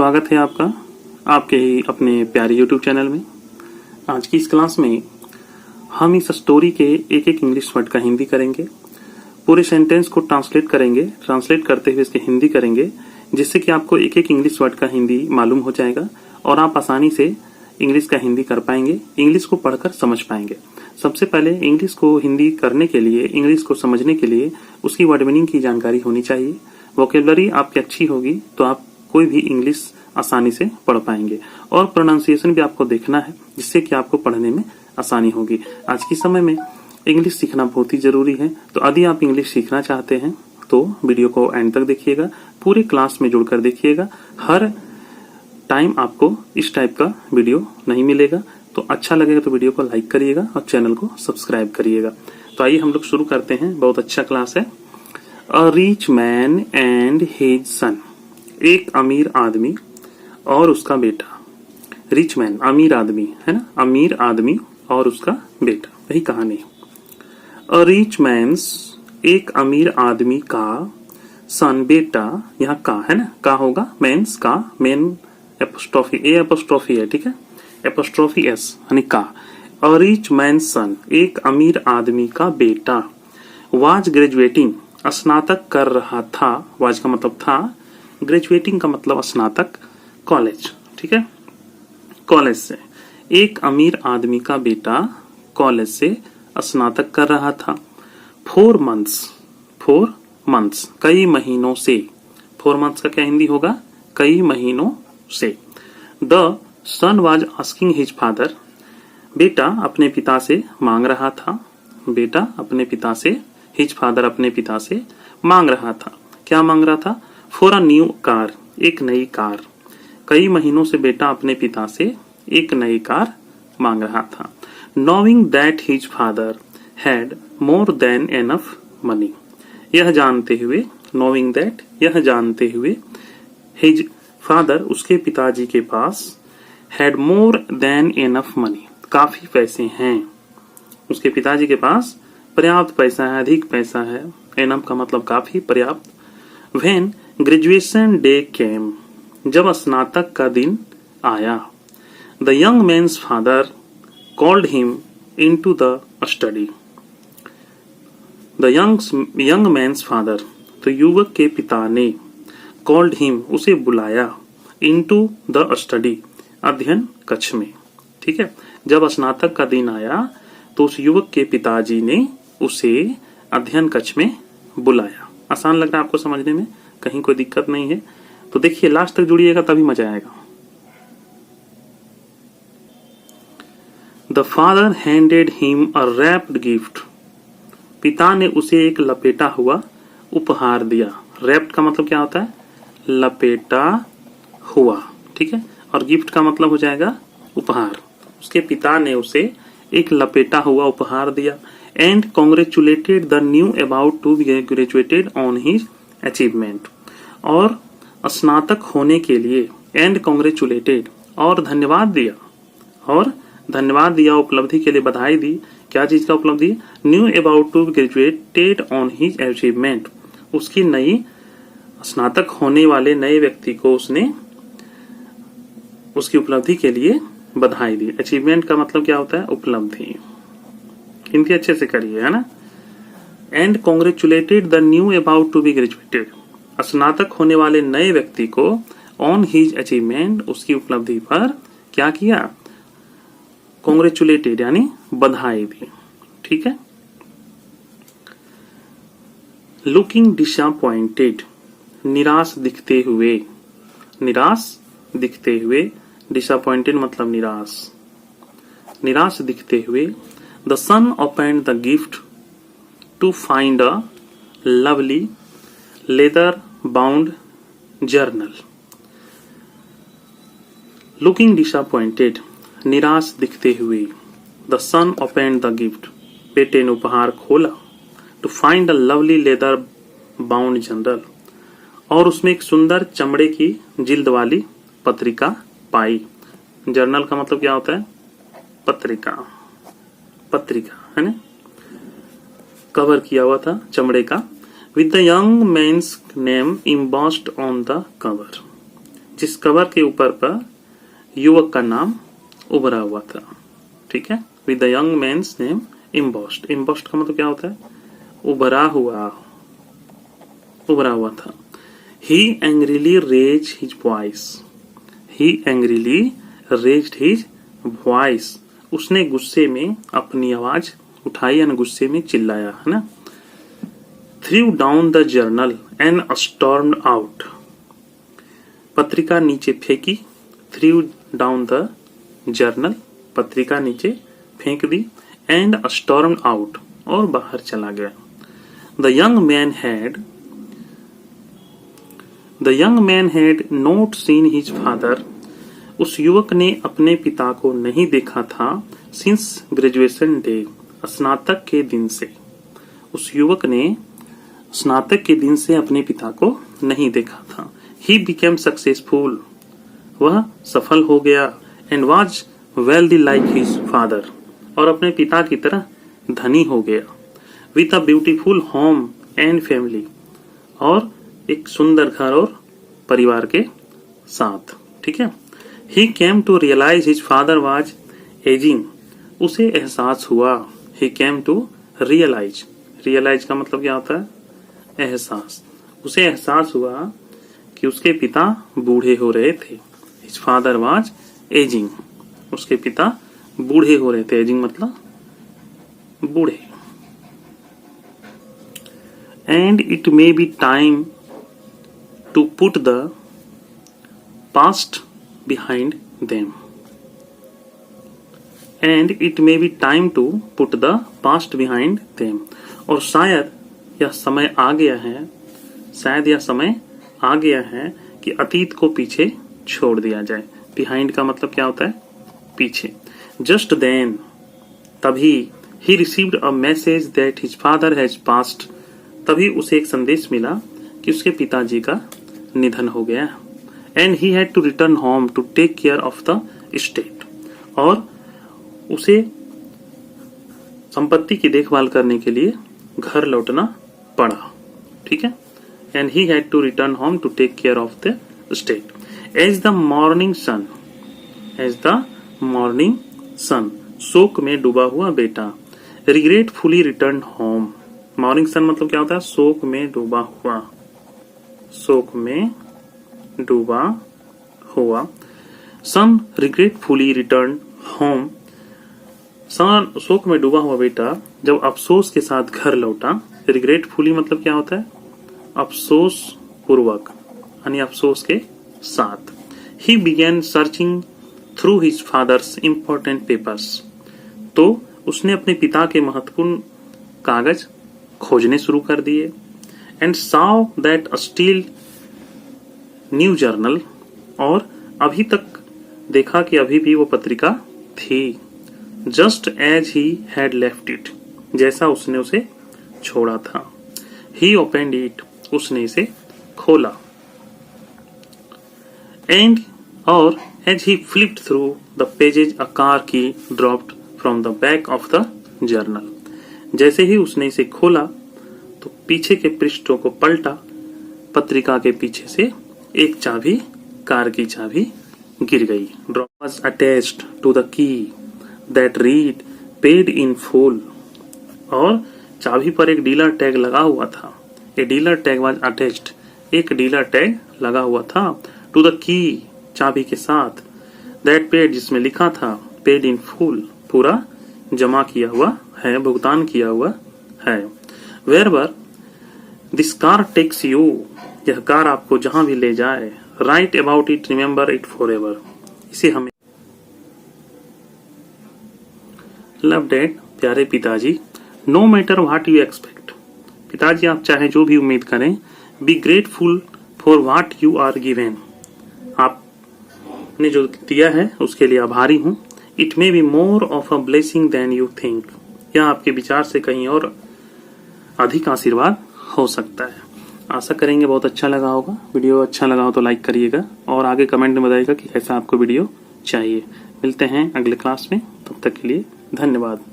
स्वागत है आपका आपके ही अपने प्यारे YouTube चैनल में। आज की इस क्लास में हम इस स्टोरी के एक एक इंग्लिश वर्ड का हिंदी करेंगे। पूरे सेंटेंस को ट्रांसलेट करेंगे, ट्रांसलेट करते हुए इसके हिंदी करेंगे, जिससे कि आपको एक एक इंग्लिश वर्ड का हिंदी मालूम हो जाएगा और आप आसानी से इंग्लिश का हिंदी कर पाएंगे, इंग्लिश को पढ़कर समझ पाएंगे। सबसे पहले इंग्लिश को हिंदी करने के लिए, इंग्लिश को समझने के लिए उसकी वर्ड मीनिंग की जानकारी होनी चाहिए। वोकेबलरी आपकी अच्छी होगी तो आप कोई भी इंग्लिश आसानी से पढ़ पाएंगे और प्रोनाउंसिएशन भी आपको देखना है, जिससे कि आपको पढ़ने में आसानी होगी। आज के समय में इंग्लिश सीखना बहुत ही जरूरी है, तो यदि आप इंग्लिश सीखना चाहते हैं तो वीडियो को एंड तक देखिएगा, पूरे क्लास में जुड़कर देखिएगा। हर टाइम आपको इस टाइप का वीडियो नहीं मिलेगा, तो अच्छा लगेगा तो वीडियो को लाइक करिएगा और चैनल को सब्सक्राइब करिएगा। तो आइए हम लोग शुरू करते हैं। बहुत अच्छा क्लास है। A rich man and his son, एक अमीर आदमी और उसका बेटा। रिच मैन अमीर आदमी है ना, अमीर आदमी और उसका बेटा, वही कहानी। अ रिच मैन्स, एक अमीर आदमी का, सन बेटा, यहाँ का है ना, का होगा, मैन्स का, मेन एपोस्ट्रोफी ए एपोस्ट्रोफी है, ठीक है, एपोस्ट्रोफी एस यानी का। अ रिच मैन्स सन, एक अमीर आदमी का बेटा, वाज ग्रेजुएटिंग, स्नातक कर रहा था। वाज का मतलब था, ग्रेजुएटिंग का मतलब स्नातक, कॉलेज, ठीक है, कॉलेज से। एक अमीर आदमी का बेटा कॉलेज से स्नातक कर रहा था। 4 मंथ्स कई महीनों से। 4 मंथ्स का क्या हिंदी होगा, कई महीनों से। The son was asking his father, बेटा अपने पिता से मांग रहा था। बेटा अपने पिता से, हिज फादर अपने पिता से मांग रहा था। क्या मांग रहा था? फॉर अ न्यू कार, एक नई कार। कई महीनों से बेटा अपने पिता से एक नई कार मांग रहा था। Knowing that his father had more than enough money, यह जानते हुए, नोइंग दैट यह जानते हुए, हिज फादर उसके पिताजी के पास, had more than enough money काफी पैसे हैं, उसके पिताजी के पास पर्याप्त पैसा है, अधिक पैसा है। एनफ का मतलब काफी, पर्याप्त। व्हेन ग्रेजुएशन डे केम, जब स्नातक का दिन आया। The young man's father called him into the study. The young man's father, तो युवक के पिता ने, कॉल्ड हिम उसे बुलाया, इनटू द स्टडी अध्ययन कक्ष में, ठीक है। जब स्नातक का दिन आया तो उस युवक के पिताजी ने उसे अध्ययन कक्ष में बुलाया। आसान लग रहा है आपको समझने में, कहीं कोई दिक्कत नहीं है। तो देखिए लास्ट तक जुड़िएगा तभी मजा आएगा। The father handed him a wrapped gift, पिता ने उसे एक लपेटा हुआ उपहार दिया। रैप्ड का मतलब क्या होता है, लपेटा हुआ, ठीक है, और गिफ्ट का मतलब हो जाएगा उपहार। उसके पिता ने उसे एक लपेटा हुआ उपहार दिया। And congratulated the new about to be graduated on his achievement, और स्नातक होने के लिए, एंड कॉन्ग्रेचुलेटेड और धन्यवाद दिया, और धन्यवाद दिया, उपलब्धि के लिए बधाई दी। क्या चीज का उपलब्धि? New about to be graduated on his achievement, उसकी नई स्नातक होने वाले नए व्यक्ति को उसने उसकी उपलब्धि के लिए बधाई दी। अचीवमेंट का मतलब क्या होता है, उपलब्धि। हिंदी अच्छे से करिए, है ना। And congratulated the new about to be graduated, स्नातक होने वाले नए व्यक्ति को, ऑन हिज अचीवमेंट उसकी उपलब्धि पर क्या किया, कॉन्ग्रेचुलेटेड यानी बधाई दी, ठीक है। लुकिंग डिसअपॉइंटेड, निराश दिखते हुए, निराश दिखते हुए, डिसअपॉइंटेड मतलब निराश, निराश दिखते हुए। The son opened the gift to find a lovely leather bound journal. Looking disappointed, निराश दिखते हुए। The son opened the gift, बेटे ने उपहार खोला। To find a lovely leather bound journal, और उसमें एक सुंदर चमड़े की जिल्द वाली पत्रिका पाई। जर्नल का मतलब क्या होता है, पत्रिका, पत्रिका है ना, कवर किया हुआ था चमड़े का। With the young man's name embossed on the cover, जिस कवर के ऊपर पर युवक का नाम उभरा हुआ था। ठीक है, with the young man's name embossed. Embossed का मतलब क्या होता है? उभरा हुआ था। He angrily raised his voice. He angrily raised his voice. उसने गुस्से में अपनी आवाज उठाई या गुस्से में चिल्लाया, है ना। Threw down the journal and stormed out. पत्रिका नीचे फेंकी। Threw down the journal, पत्रिका नीचे फेंक दी। And stormed out, और बाहर चला गया। The young man had not seen his father. उस युवक ने अपने पिता को नहीं देखा था since graduation day, स्नातक के दिन से। उस युवक ने स्नातक के दिन से अपने पिता को नहीं देखा था। He became successful, वह सफल हो गया। And was wealthy like his father, और अपने पिता की तरह धनी हो गया। With a beautiful home and family, और एक सुंदर घर और परिवार के साथ। ठीक है। He came to realize his father was aging. उसे एहसास हुआ। He came to realize. Realize का मतलब क्या होता है? एहसास। उसे एहसास हुआ कि उसके पिता बूढ़े हो रहे थे। His father was aging. उसके पिता बूढ़े हो रहे थे। Aging मतलब बूढ़े। And it may be time to put the past behind them. And it may be time to put the past behind them. और शायद यह समय आ गया है कि अतीत को पीछे छोड़ दिया जाए। Behind का मतलब क्या होता है? पीछे। Just then, तभी he received a message that his father has passed. तभी उसे एक संदेश मिला कि उसके पिताजी का निधन हो गया। And he had to return home to take care of the estate. और उसे संपत्ति की देखभाल करने के लिए घर लौटना पड़ा। ठीक है। And he had to return home to take care of the estate. As the morning sun, शोक में डूबा हुआ बेटा। Regretfully returned home. Mourning son मतलब क्या होता है? शोक में डूबा हुआ। Son regretfully return home. Son शोक में डूबा हुआ बेटा जब अफसोस के साथ घर लौटा। रिग्रेटफुली मतलब क्या होता है? अफसोस पूर्वक, यानी अफसोस के साथ। ही begin searching through his father's important papers. तो उसने अपने पिता के महत्वपूर्ण कागज खोजने शुरू कर दिए। And saw that a still new journal, और अभी तक देखा कि अभी भी वो पत्रिका थी। Just as he had left it, जैसा उसने उसे छोड़ा था। He opened it, उसने इसे खोला। And, और as he flipped through the pages, a car key dropped from the back of the journal. जैसे ही उसने इसे खोला तो पीछे के पृष्ठों को पलटा। पत्रिका के पीछे से एक चाबी, कार की चाबी गिर गई। Drop was attached to the key that read paid in full. और चाबी पर एक डीलर टैग लगा हुआ था। A dealer tag was attached. एक डीलर टैग लगा हुआ था to the key, चाबी के साथ। That paid, जिसमें लिखा था paid in full, पूरा जमा किया हुआ है, भुगतान किया हुआ है। Wherever this car takes you, यह कार आपको जहां भी ले जाए। Write about it, remember it forever. इसे हमें लव डैड, प्यारे पिताजी। No matter what you expect, पिताजी आप चाहे जो भी उम्मीद करें। Be grateful for what you are given, आपने जो दिया है उसके लिए आभारी हूँ। It may be more of a blessing than you think, यह आपके विचार से कहीं और अधिक आशीर्वाद हो सकता है। आशा करेंगे बहुत अच्छा लगा होगा। वीडियो अच्छा लगा हो तो लाइक करिएगा और आगे कमेंट में बताइएगा कि कैसा आपको वीडियो चाहिए। मिलते हैं अगले क्लास में, तब तक के लिए धन्यवाद।